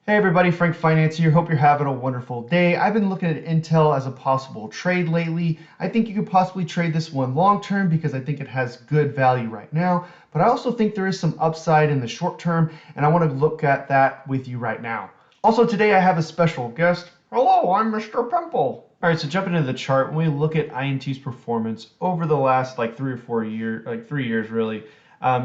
Hey everybody, Frank Finance here. Hope you're having a wonderful day. I've been looking at Intel as a possible trade lately. I think you could possibly trade this one long term because I think it has good value right now, but I also think there is some upside in the short term, and I want to look at that with you right now. Also today I have a special guest. Hello, I'm Mr. Pimple. All right, so jumping into the chart, when we look at INT's performance over the last like 3 or 4 years, like 3 years really,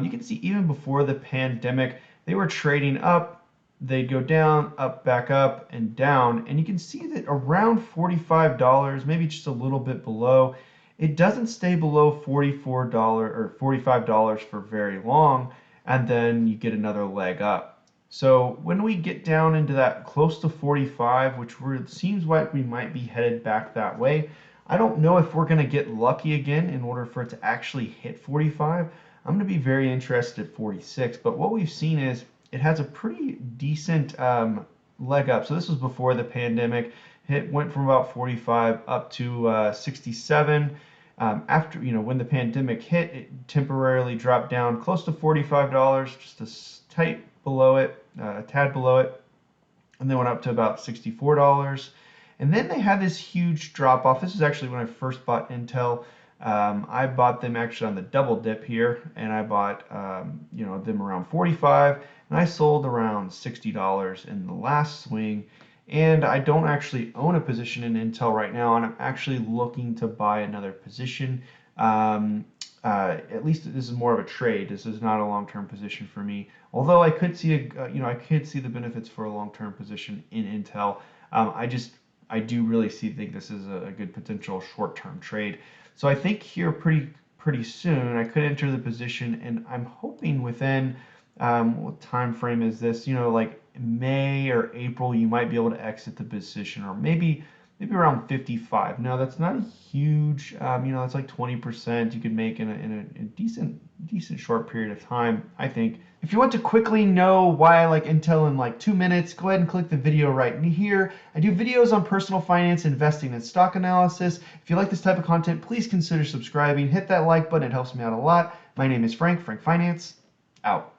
you can see even before the pandemic, they were trading up. They'd go down, up, back up, and down. And you can see that around $45, maybe just a little bit below, it doesn't stay below $44 or $45 for very long, and then you get another leg up. So when we get down into that close to 45, which seems like we might be headed back that way, I don't know if we're going to get lucky again in order for it to actually hit 45. I'm going to be very interested at 46, but what we've seen is it has a pretty decent leg up. So this was before the pandemic. It went from about 45 up to 67. After, when the pandemic hit, it temporarily dropped down close to $45, just a tight below it, a tad below it, and then went up to about $64. And then they had this huge drop off. This is actually when I first bought Intel. I bought them actually on the double dip here, and I bought them around 45, and I sold around $60 in the last swing. And I don't actually own a position in Intel right now, and I'm actually looking to buy another position. At least this is more of a trade. This is not a long-term position for me. Although I could see I could see the benefits for a long-term position in Intel. I do really think this is a good potential short-term trade. So I think here pretty soon I could enter the position, and I'm hoping within what time frame is this? Like May or April, you might be able to exit the position, or maybe around 55. No, that's not a huge. That's like 20% you could make in a decent short period of time, I think. If you want to quickly know why I like Intel in like 2 minutes, go ahead and click the video right here. I do videos on personal finance, investing, and stock analysis. If you like this type of content, please consider subscribing. Hit that like button, it helps me out a lot. My name is Frank Finance, out.